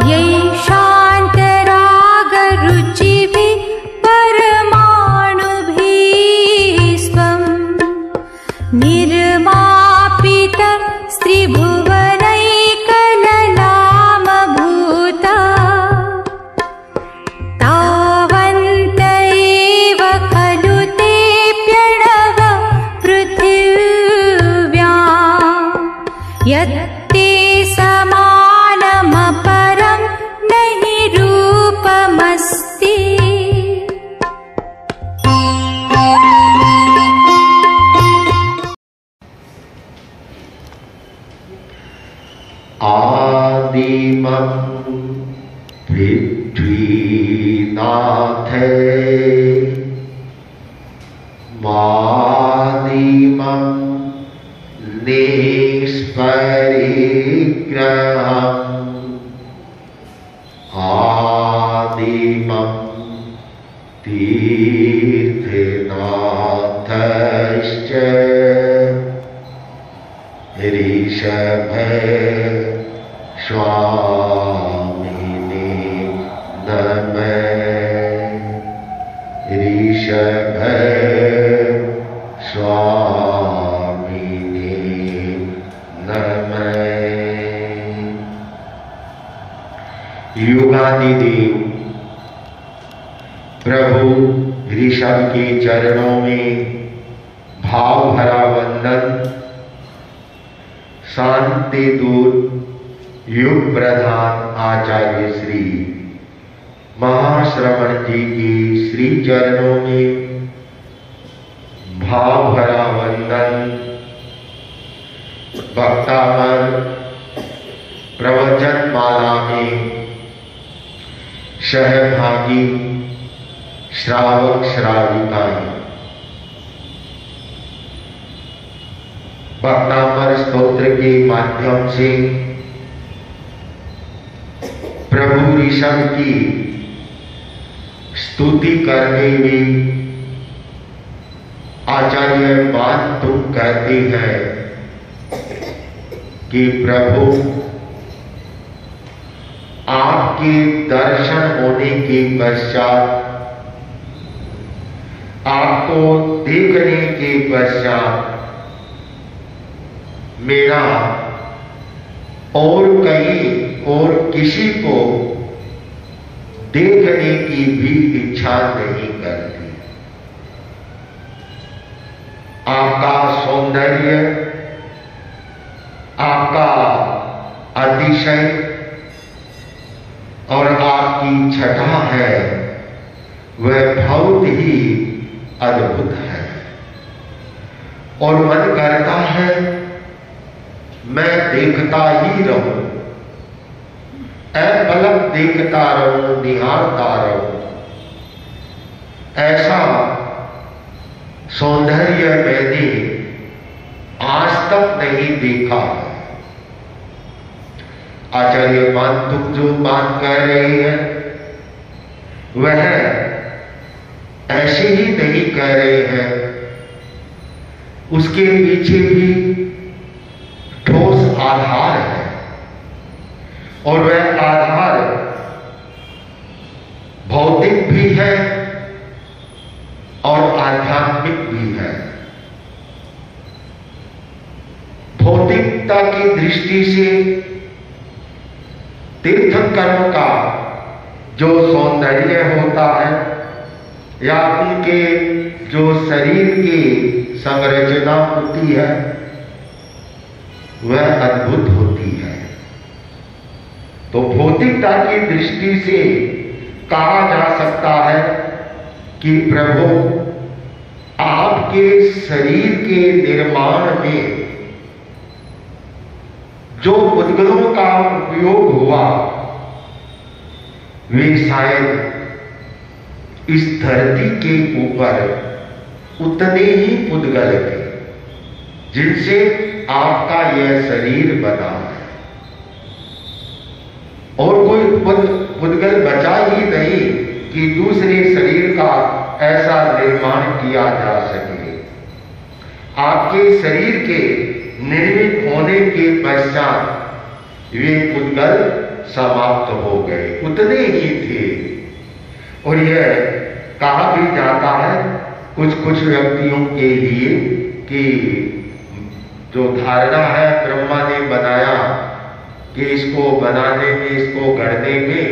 ये शान्तरागरुचिभिः परमाणुभिः स्वं निर्मापित स्त्रिभुवनैकललामभूता तावन्त एव खलु ते प्यणव पृथिव्यां यत्ते समानमपरं नहि रूपमस्ति। आदिमं पृथ्वीनाथे मादिमं निष्परिग्रहम् आदिमं तीर्थनाथश्च ऋषभ स्वामिने नमः ऋषभ स्वामिने नमः। युगादिदेव प्रभु ऋषभ के चरणों में भाव भरा वंदन। शांति दूत युग प्रधान आचार्य श्री महाश्रवण जी की श्री चरणों में भाव भरा वंदन। भक्तामन प्रवचन माला में सहभागी श्रावक श्राविकाएं भक्तामर स्तोत्र के माध्यम से प्रभु ऋषभ की स्तुति करते हुए आचार्य मान तुम कहते हैं कि प्रभु आपके दर्शन होने के पश्चात आपको देखने के पश्चात मेरा और कहीं और किसी को देखने की भी इच्छा नहीं करती। आपका सौंदर्य, आपका अतिशय और आपकी छटा है वह बहुत ही अद्भुत है और मन करता है मैं देखता ही रहूं, पलक देखता रहूं, निहारता रहूं। ऐसा सौंदर्य मैंने आज तक नहीं देखा। आचार्य मान तुम जो बात कह रहे हैं वह ऐसे ही नहीं कह रहे हैं, उसके पीछे भी ठोस आधार है और वह आधार भौतिक भी है और आध्यात्मिक भी है। भौतिकता की दृष्टि से तीर्थंकरों का जो सौंदर्य होता है या उनके जो शरीर की संरचना होती है वह अद्भुत होती है। तो भौतिकता की दृष्टि से कहा जा सकता है कि प्रभु आपके शरीर के निर्माण में जो पुद्गलों का उपयोग हुआ वे शायद इस धरती के ऊपर उतने ही पुद्गल थे जिनसे आपका यह शरीर बना है और कोई पुद्गल बचा ही नहीं कि दूसरे शरीर का ऐसा निर्माण किया जा सके। आपके शरीर के निर्मित होने के पश्चात वे पुद्गल समाप्त हो गए, उतने ही थे। और यह कहा भी जाता है कुछ कुछ व्यक्तियों के लिए कि जो धारणा है ब्रह्मा ने बनाया कि इसको बनाने में, इसको गढ़ने में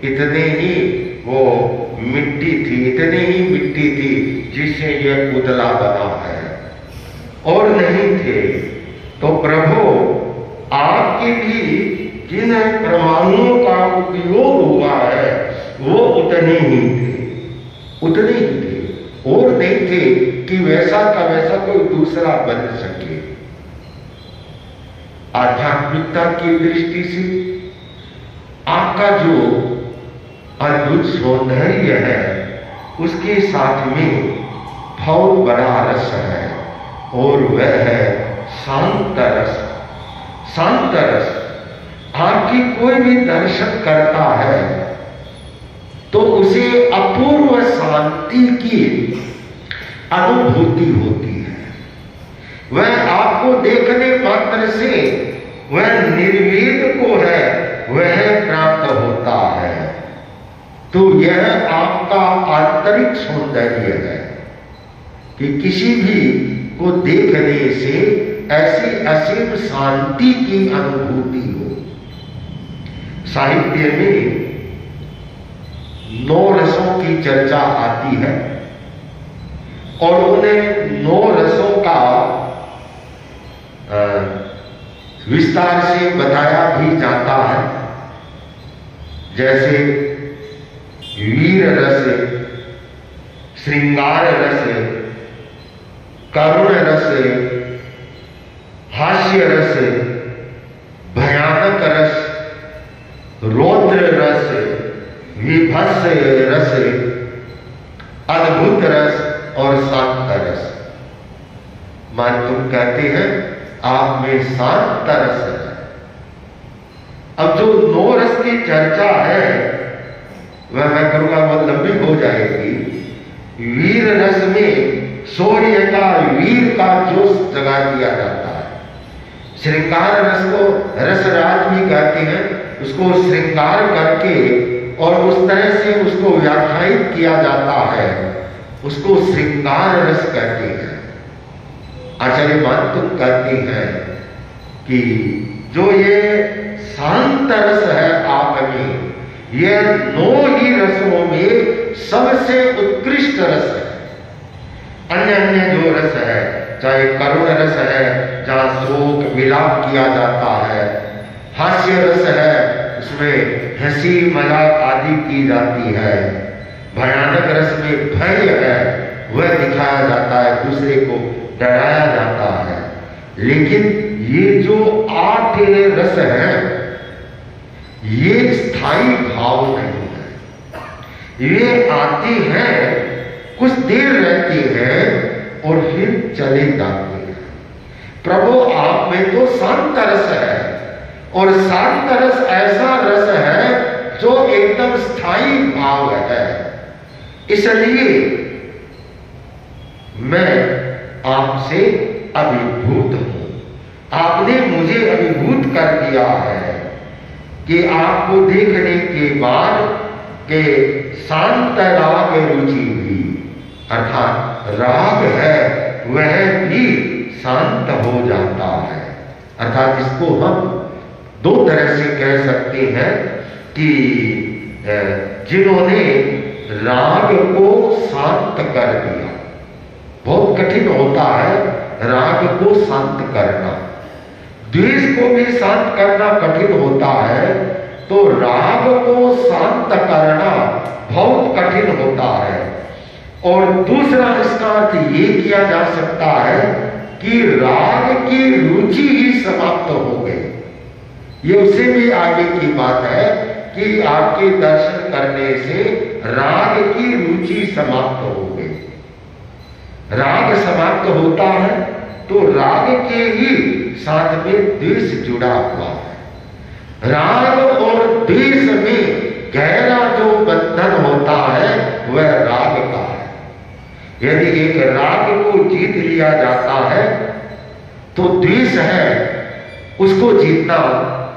इतने ही वो मिट्टी थी, इतनी ही मिट्टी थी जिससे यह पुतला बना है, और नहीं थे। तो प्रभु आपके भी जिन परमाणुओं का उपयोग हुआ है वो उतने ही थे, उतने ही थे, और नहीं थे कि वैसा का वैसा कोई दूसरा बन सके। आध्यात्मिकता की दृष्टि से आपका जो अद्भुत सौंदर्य है उसके साथ में बहुत बड़ा रस है, और वह है शांत रस। शांत रस आपकी कोई भी दर्शन करता है तो उसे अपूर्व शांति की अनुभूति होती है। वह आपको देखने मात्र से वह निर्वेद को है वह प्राप्त होता है। तो यह आपका आंतरिक सौंदर्य है कि किसी भी को देखने से ऐसी असीम शांति की अनुभूति हो। साहित्य में 9 रसों की चर्चा आती है और उन्हें 9 रसों का विस्तार से बताया भी जाता है। जैसे वीर रस, श्रृंगार रस, करुण रस, हास्य रस, भयानक रस, रौद्र रस, विभत्स रस, अद्भुत रस और शांत रस। मान तुम कहते हैं आप में शांत रस है। अब जो 9 रस की चर्चा है वह मैं करूंगा बहुत लंबी हो जाएगी। वीर रस में शौर्य का, वीर का जोश जगा दिया जाता है। श्रृंगार रस को रसराज भी कहते हैं, उसको श्रृंगार करके और उस तरह से उसको व्याख्यायित किया जाता है, उसको श्रृंगार रस कहते हैं। आचार्य मातुम कहते हैं कि जो ये शांत रस है आप में, यह 9 ही रसों में सबसे उत्कृष्ट रस है। अन्य अन्य जो रस है, चाहे करुण रस है जहां शोक विलाप किया जाता है, हास्य रस है उसमें हंसी मजाक आदि की जाती है, भयानक रस में भय है वह दिखाया जाता है, दूसरे को डराया जाता है। लेकिन ये जो 8 रस है ये स्थायी भाव नहीं है। ये आती हैं, कुछ देर रहती हैं और फिर चले जाते हैं। प्रभु आप में तो शांत रस है, और शांत रस ऐसा रस है जो एकदम स्थायी भाव है। इसलिए मैं आपसे अभिभूत हूं। आपने मुझे अभिभूत कर दिया है कि आपको देखने के बाद के शांत राग रुचि हुई, अर्थात राग है वह भी शांत हो जाता है। अर्थात इसको हम 2 तरह से कह सकते हैं कि जिन्होंने राग को शांत कर दिया, बहुत कठिन होता है राग को शांत करना, द्वेष को भी शांत करना कठिन होता है, तो राग को शांत करना बहुत कठिन होता है। और दूसरा इसका अर्थ ये किया जा सकता है कि राग की रुचि ही समाप्त हो गई। ये उससे भी आगे की बात है कि आपके दर्शन करने से राग की रुचि समाप्त हो गई। राग समाप्त होता है तो राग के ही साथ में द्वेष जुड़ा हुआ है। राग और द्वेष में गहरा जो बंधन होता है वह राग का है। यदि एक राग को जीत लिया जाता है तो द्वेष है उसको जीतना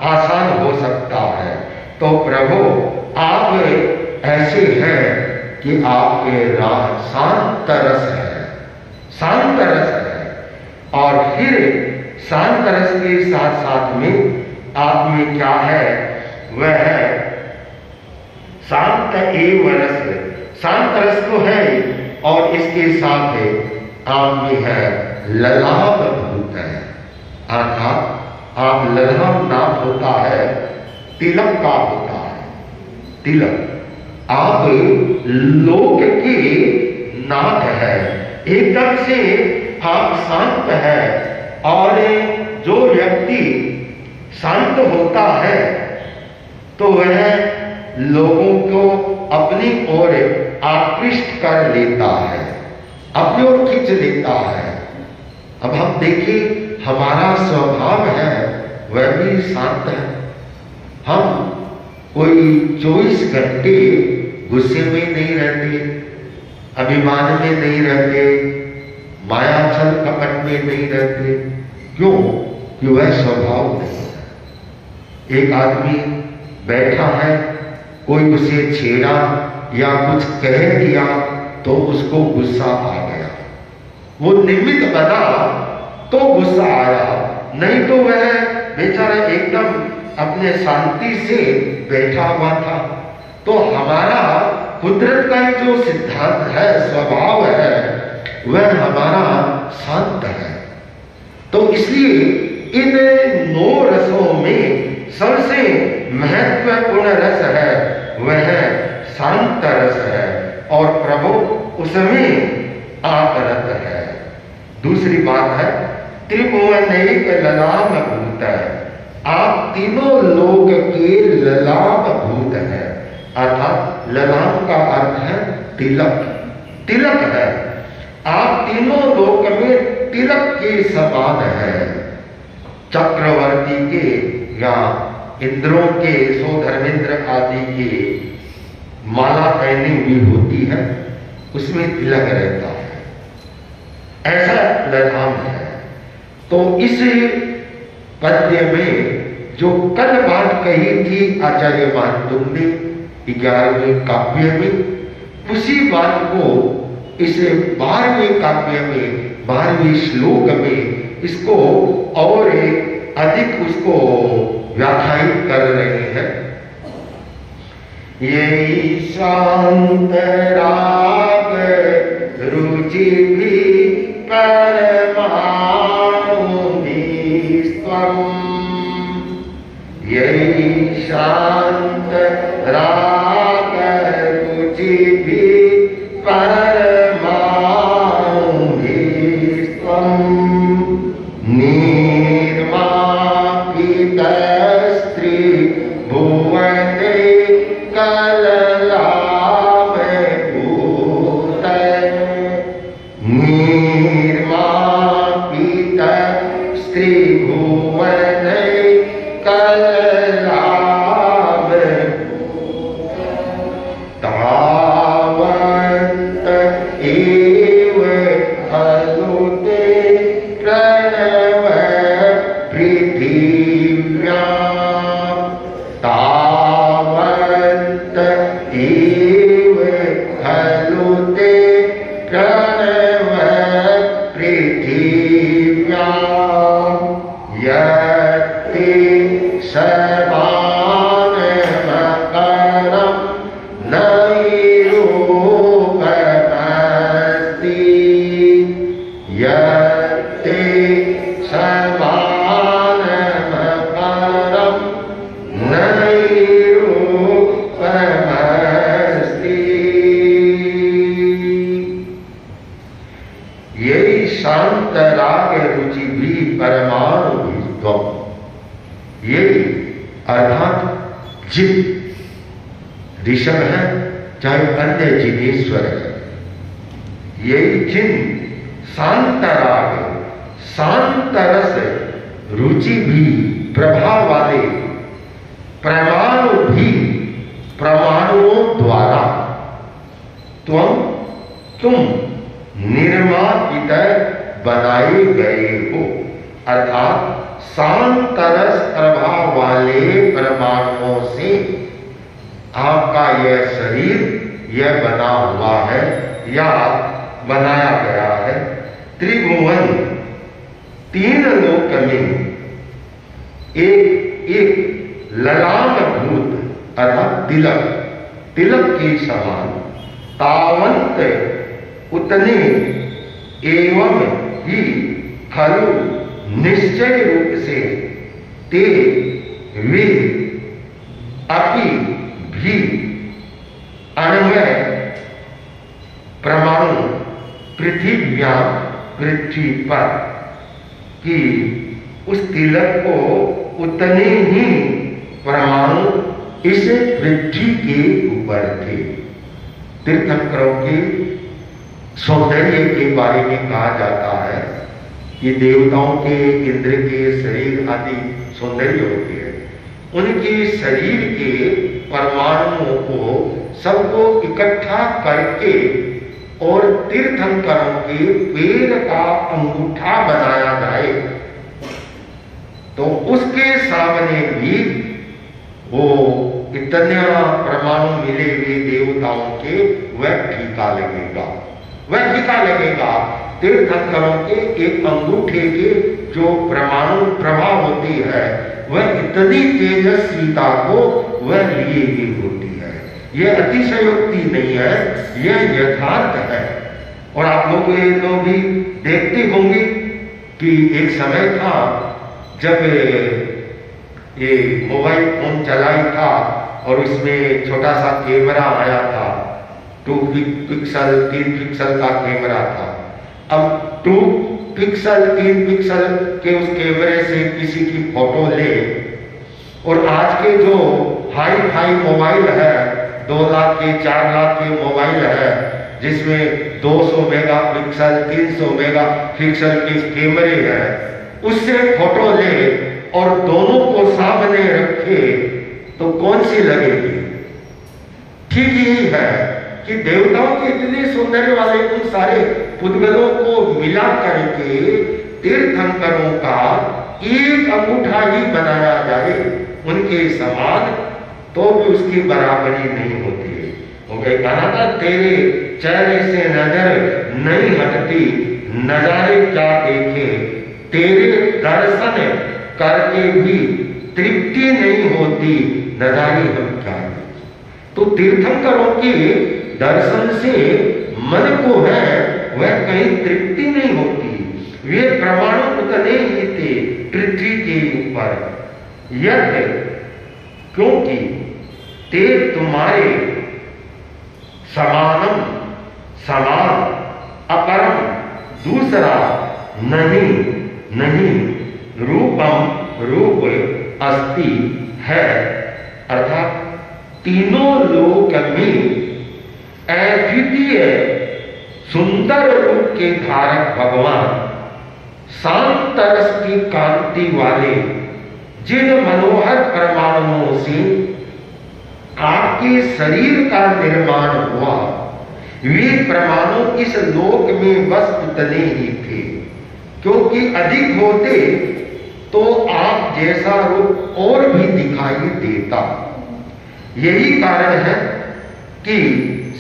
आसान हो सकता है। तो प्रभु आप ऐसे हैं कि आपके राह शांत रस है, शांत रस है। और फिर शांत रस के साथ साथ में आप में क्या है, वह है शांत एव रस। शांत रस तो है और इसके साथ आप में है ललाम भूत है, अर्थात आप ललाम नाम होता है, तिलक का होता है, तिलक। आप लोक के नाथ है, एकदम से आप शांत है। और जो व्यक्ति शांत होता है तो वह लोगों को अपनी ओर आकृष्ट कर लेता है, अपनी ओर खींच लेता है। अब हम देखिए हमारा स्वभाव है वह भी शांत है। हम कोई 24 घंटे गुस्से में नहीं रहते, अभिमान में नहीं रहते, माया छल कपट में नहीं रहते। क्यों? कि वह स्वभाव नहीं है। एक आदमी बैठा है, कोई उसे छेड़ा या कुछ कह दिया तो उसको गुस्सा आ गया, वो निमित्त बना तो गुस्सा आया, नहीं तो वह बेचारा एकदम अपने शांति से बैठा हुआ था। तो हमारा कुदरत का जो सिद्धांत है, स्वभाव है, वह हमारा शांत है। तो इसलिए इन 9 रसों में सबसे महत्वपूर्ण रस है वह शांत रस है और प्रभु उसमें आपरत है। दूसरी बात है त्रिभुवनैक ललाम भूत है, आप तीनों लोक के ललाम भूत है। अर्थात ललाम का अर्थ है तिलक, तिलक है। आप तीनों लोक में तिलक के समान है। चक्रवर्ती के या इंद्रों के, सौधर्मेंद्र आदि के माला पहनी हुई होती है, उसमें तिलक रहता है, ऐसा ललाम है। तो इस पद्य में जो कल बात कही थी आचार्य मानतुंग ने 11वें काव्य में, उसी बात को इस 12वें काव्य में, 12वें श्लोक में इसको और अधिक उसको व्याख्यायित कर रहे हैं। यही शांत राग रुचि भी परमाणु स्वम, यही शांत राग रुचि भी परमाणु स्वम, स्त्री भुवने कललाम भूत, निर्मापित स्त्री भुवने कललाम तावन्त एव अनुते प्रणव पृथिव्या, तावन्त एव खलुते प्रणव पृथिव्या, यत्ते समानमकरं नैरूपमस्ति, यत्ते समानमकरं नैरूपमस्ति। यही शांत राग रुचि भी परमाणु भी त्वम, यही अर्थात जिन ऋषभ है चाहे अन्य जिनेश्वर है, यही जिन शांत राग शांत रस रुचि भी प्रभाव वाले परमाणु भी परमाणुओं द्वारा तुम निर्मापित बनाए गए हो। अर्थात शांत रस प्रभाव वाले यह बना हुआ है या बनाया गया है। त्रिभुवन, तीन लोक में एक ललाम भूत अर्थात तिलक के समान, तावंत उतने एवं ही खलु निश्चय रूप से ते वे अपि भी अन्वय परमाणु पृथ्वी पर कि उस तिलक को उतने ही परमाणु इस पृथ्वी के ऊपर थे। तीर्थंकरों के सौंदर्य के बारे में कहा जाता है कि देवताओं के इंद्र के शरीर आदि सौंदर्य होते हैं, उनके शरीर के परमाणुओं को सबको इकट्ठा करके और तीर्थंकरों के पैर का अंगूठा बनाया जाए तो उसके सामने भी वो इतना परमाणु मिले हुए देवताओं के वह फीका लगेगा। तीर्थंकरों के एक अंगूठे के जो परमाणु प्रभा होती है वह इतनी तेजस्विता को वह लिए हुई होती है। यह अतिशयोक्ति नहीं है, यह यथार्थ है। और आप लोग भी देखते होंगे कि एक समय था जब ये मोबाइल फोन चलाई था और उसमें छोटा सा कैमरा आया था, 2 पिक्सल 3 पिक्सल का कैमरा था। अब 2 पिक्सल 3 पिक्सल के उस कैमरे से किसी की फोटो ले और आज के जो हाई फाई मोबाइल है, 2 लाख के 4 लाख के मोबाइल है जिसमें 200 मेगापिक्सल 300 मेगापिक्सल के कैमरे हैं, उससे फोटो ले और दोनों को सामने रखे तो कौन सी लगेगी? ठीक यही है कि देवताओं के इतने सौंदर्य वाले उन सारे पुद्गलों को मिला करके तीर्थंकरों का एक अंगूठा ही बनाया जाए उनके समान, तो भी उसकी बराबरी नहीं होती है। वो कहा था तेरे चेहरे से नजर नहीं हटती, नजारे क्या देखे, तेरे दर्शन करके भी तृप्ति नहीं होती, नजारे हम क्या देखें। तो तीर्थंकरों के दर्शन से मन को है वह कहीं तृप्ति नहीं होती। वे परमाणु उतने ही थे पृथ्वी के ऊपर। यह क्योंकि ते तुम्हारे समान अपरम दूसरा नहीं रूप अस्ति है, अर्थात तीनों लोक में अद्वितीय सुंदर रूप के धारक भगवान शांत रस की कांति वाले जिन मनोहर परमाणुओं से आपके शरीर का निर्माण हुआ, वे परमाणु इस लोक में बस उतने ही थे, क्योंकि अधिक होते तो आप जैसा रूप और भी दिखाई देता। यही कारण है कि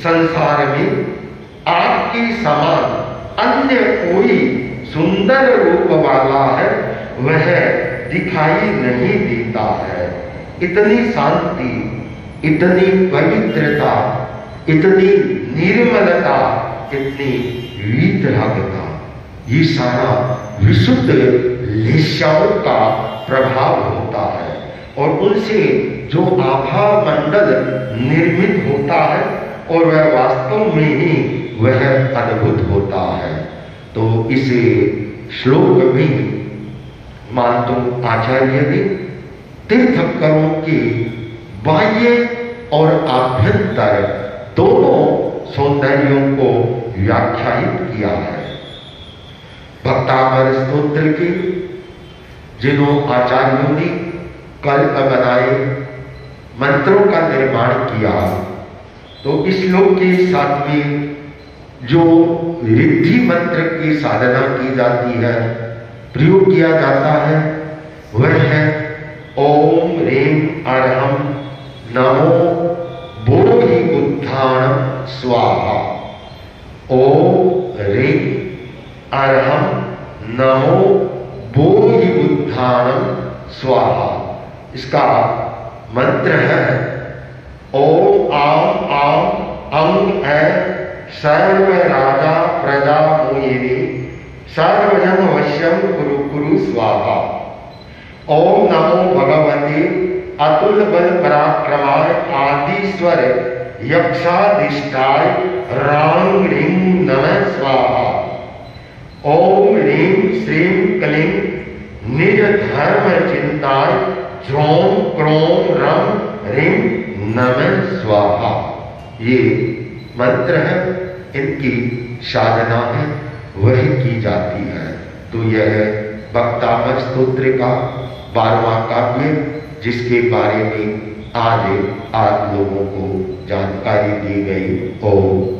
संसार में आपके समान अन्य कोई सुंदर रूप वाला है वह दिखाई नहीं देता है। इतनी शांति, इतनी पवित्रता, इतनी निर्मलता, इतनी वीतरागता, ये सारा विशुद्ध लेशाओं का प्रभाव होता है और उनसे जो आभा मंडल निर्मित होता है और वह वास्तव में ही वह अद्भुत होता है। तो इस श्लोक में मानतो आचार्य ने तीर्थंकरों के बाह्य और आभ्यंतर दोनों सौंदर्यों को व्याख्यायित किया है। भक्तापर स्तोत्र के जिन्हों आचार्यों ने कल्प बनाए, मंत्रों का निर्माण किया, तो इस श्लोक के साथ में जो रिद्धि मंत्र की साधना की जाती है, प्रयोग किया जाता है, वह है ओम ह्रीं अर्हं नमो बोधि उत्थान स्वाहा। इसका मंत्र है ओम आम आम अंग है सर्व राजा प्रजा मोहिनी सर्वजन वश्यम कुरु कुरु स्वाहा। ओम नमो भगवते अतुल बल पराक्रमाय आदिस्वर यक्षाधिष्ठाय रांग ह्रीं नमः स्वाहा। ओम ह्रीं श्रीं क्लीं निज धर्म चिंताय झों क्रों रं ह्रीं नमः स्वाहा। ये मंत्र है, इनकी साधना है, वही की जाती है। तो यह भक्तामर स्तोत्र का 12वां काव्य, जिसके बारे में आज आप लोगों को जानकारी दी गई। ओम